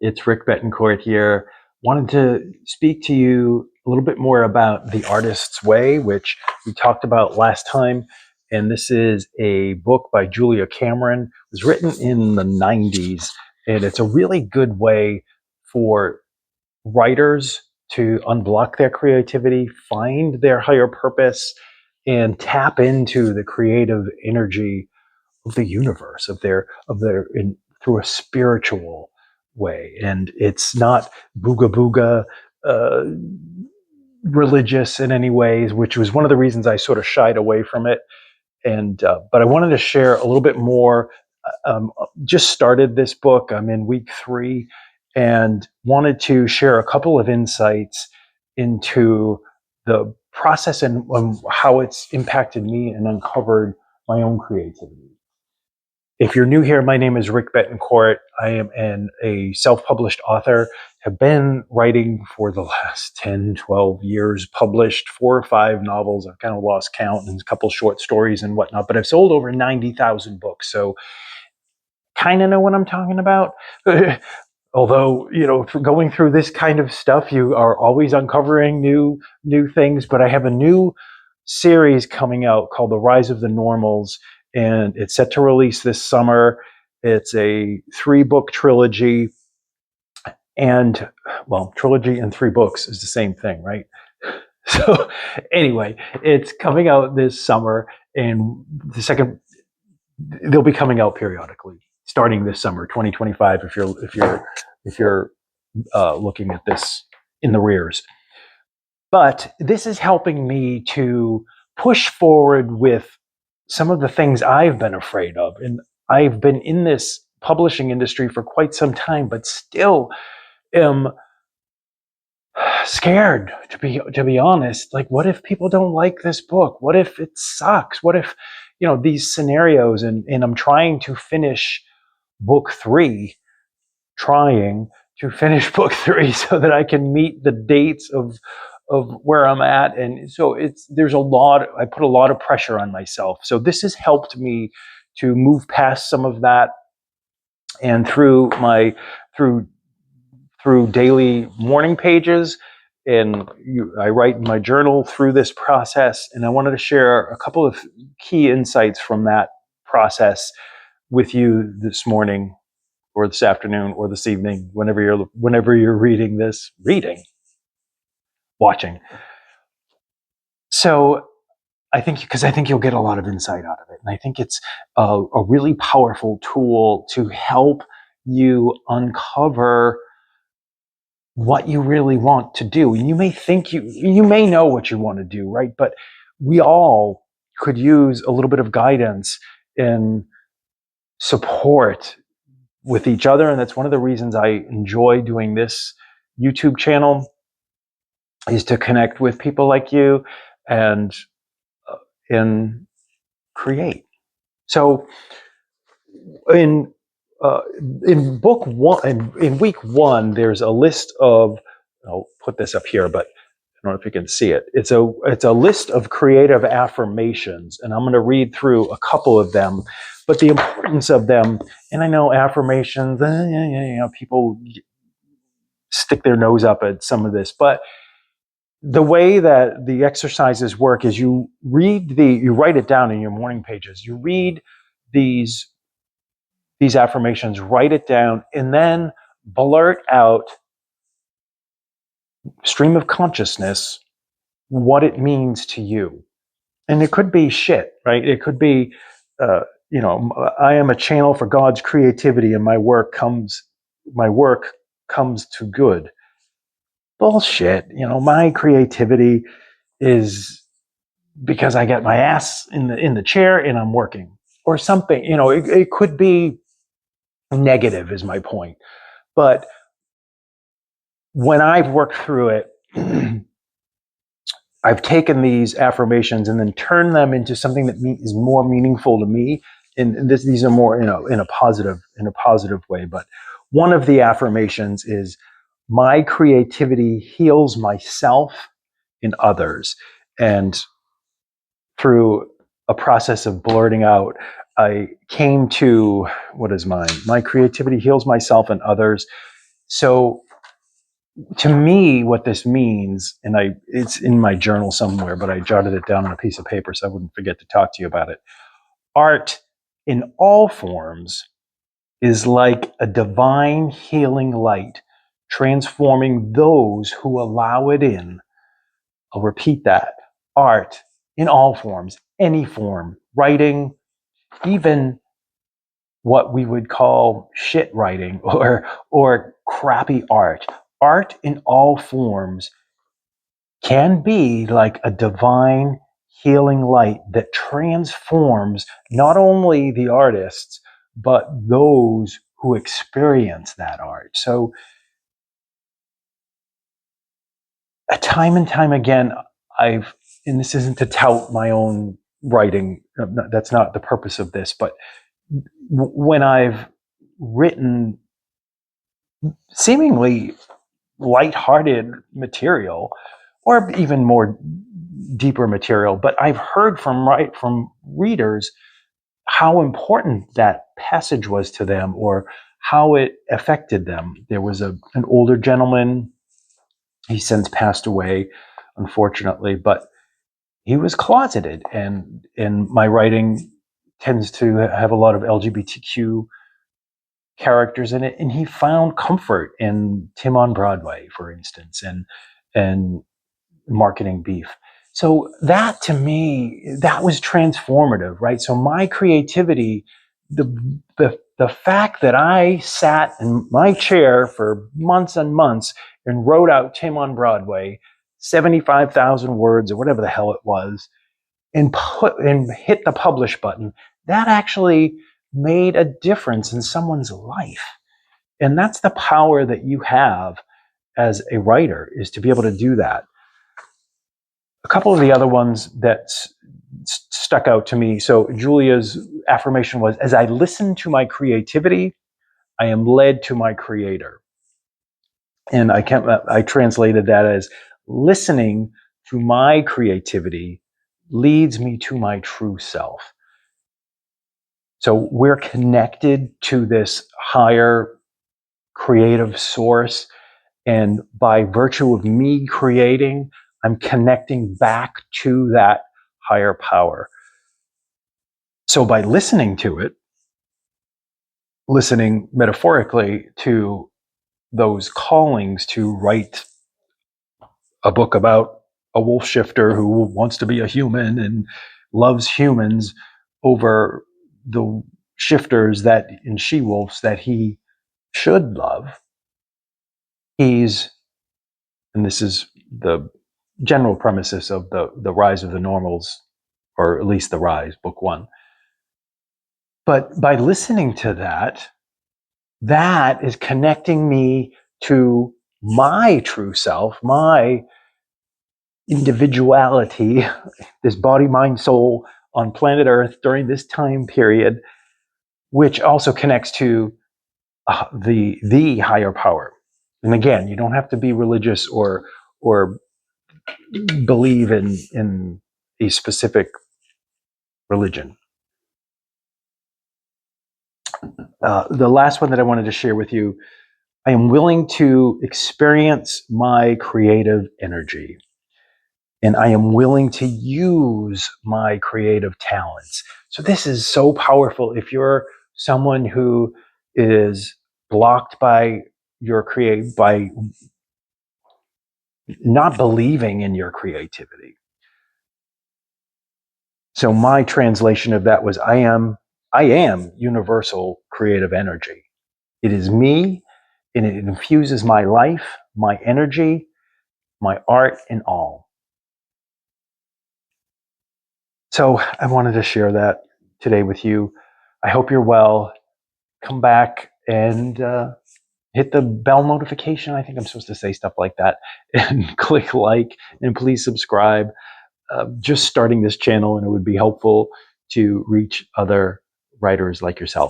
It's Rick Betancourt here. Wanted to speak to you a little bit more about The Artist's Way, which we talked about last time. And this is a book by Julia Cameron. It was written in the 90s, and it's a really good way for writers to unblock their creativity, find their higher purpose, and tap into the creative energy of the universe, through a spiritual way. And it's not booga booga uh, religious in any ways, which was one of the reasons I sort of shied away from it. And but I wanted to share a little bit more. Just started this book. I'm in week 3, and wanted to share a couple of insights into the process and how it's impacted me and uncovered my own creativity. If you're new here, my name is Rick Betancourt. I am a self-published author, have been writing for the last 10, 12 years, published 4 or 5 novels. I've kind of lost count, and a couple short stories and whatnot, but I've sold over 90,000 books. So kind of know what I'm talking about. Although, going through this kind of stuff, you are always uncovering new things. But I have a new series coming out called The Rise of the Normals, and it's set to release this summer. It's a 3-book trilogy, and trilogy and 3 books is the same thing, right? So anyway, it's coming out this summer, and they'll be coming out periodically starting this summer, 2025. If you're looking at this in the rears. But this is helping me to push forward with some of the things I've been afraid of. And I've been in this publishing industry for quite some time, but still am scared, to be honest. Like, what if people don't like this book? What if it sucks? What if, these scenarios, and I'm trying to finish book 3, so that I can meet the dates of where I'm at. And so I put a lot of pressure on myself. So this has helped me to move past some of that, and through daily morning pages, and I write in my journal through this process. And I wanted to share a couple of key insights from that process with you this morning, or this afternoon, or this evening, whenever you're watching. So I think you'll get a lot of insight out of it, and I think it's a really powerful tool to help you uncover what you really want to do. And you may think you may know what you want to do, right? But we all could use a little bit of guidance and support with each other. And that's one of the reasons I enjoy doing this YouTube channel, is to connect with people like you and create. So in book 1, in week 1, there's a list of, I'll put this up here, but I don't know if you can see it. It's a list of creative affirmations, and I'm going to read through a couple of them. But the importance of them, and I know affirmations, people stick their nose up at some of this, but the way that the exercises work is you write it down in your morning pages. You read these affirmations, write it down, and then blurt out, stream of consciousness, what it means to you. And it could be shit, right? It could be, I am a channel for God's creativity, and my work comes to good. Bullshit. My creativity is because I get my ass in the chair and I'm working, or something. It could be negative, is my point. But when I've worked through it, I've taken these affirmations and then turned them into something that is more meaningful to me. And these are more, in a positive way. But one of the affirmations is, my creativity heals myself and others. And through a process of blurting out, I came to, what is mine? My creativity heals myself and others. So to me, what this means, and it's in my journal somewhere, but I jotted it down on a piece of paper so I wouldn't forget to talk to you about it. Art in all forms is like a divine healing light, transforming those who allow it in. I'll repeat that. Art in all forms, any form, writing, even what we would call shit writing or crappy art. Art in all forms can be like a divine healing light that transforms not only the artists, but those who experience that art. So, time and time again, and this isn't to tout my own writing, that's not the purpose of this, but when I've written seemingly lighthearted material, or even more deeper material, but I've heard from readers how important that passage was to them or how it affected them. There was an older gentleman, he's since passed away, unfortunately, but he was closeted, and my writing tends to have a lot of LGBTQ characters in it, and he found comfort in Tim on Broadway, for instance, and marketing beef. So that, to me, that was transformative, right? So my creativity, the fact that I sat in my chair for months and months and wrote out Tim on Broadway, 75,000 words or whatever the hell it was, and hit the publish button, that actually made a difference in someone's life. And that's the power that you have as a writer, is to be able to do that. A couple of the other ones that stuck out to me. So Julia's affirmation was, as I listen to my creativity, I am led to my creator. And I translated that as, listening to my creativity leads me to my true self. So we're connected to this higher creative source. And by virtue of me creating, I'm connecting back to that higher power. So by listening to it, listening metaphorically to those callings to write a book about a wolf shifter who wants to be a human and loves humans over the shifters and she wolves that he should love, and this is the general premises of the Rise of the Normals, or at least the Rise, book 1. But by listening to that is connecting me to my true self, my individuality, this body, mind, soul on planet Earth during this time period, which also connects to the higher power. And again, you don't have to be religious or believe in a specific religion. The last one that I wanted to share with you, I am willing to experience my creative energy, and I am willing to use my creative talents. So this is so powerful. If you're someone who is blocked by by not believing in your creativity. So my translation of that was, I am universal creative energy. It is me, and it infuses my life, my energy, my art, and all. So I wanted to share that today with you. I hope you're well. Come back and hit the bell notification. I think I'm supposed to say stuff like that. And click like, and please subscribe. Just starting this channel, and it would be helpful to reach other writers like yourself.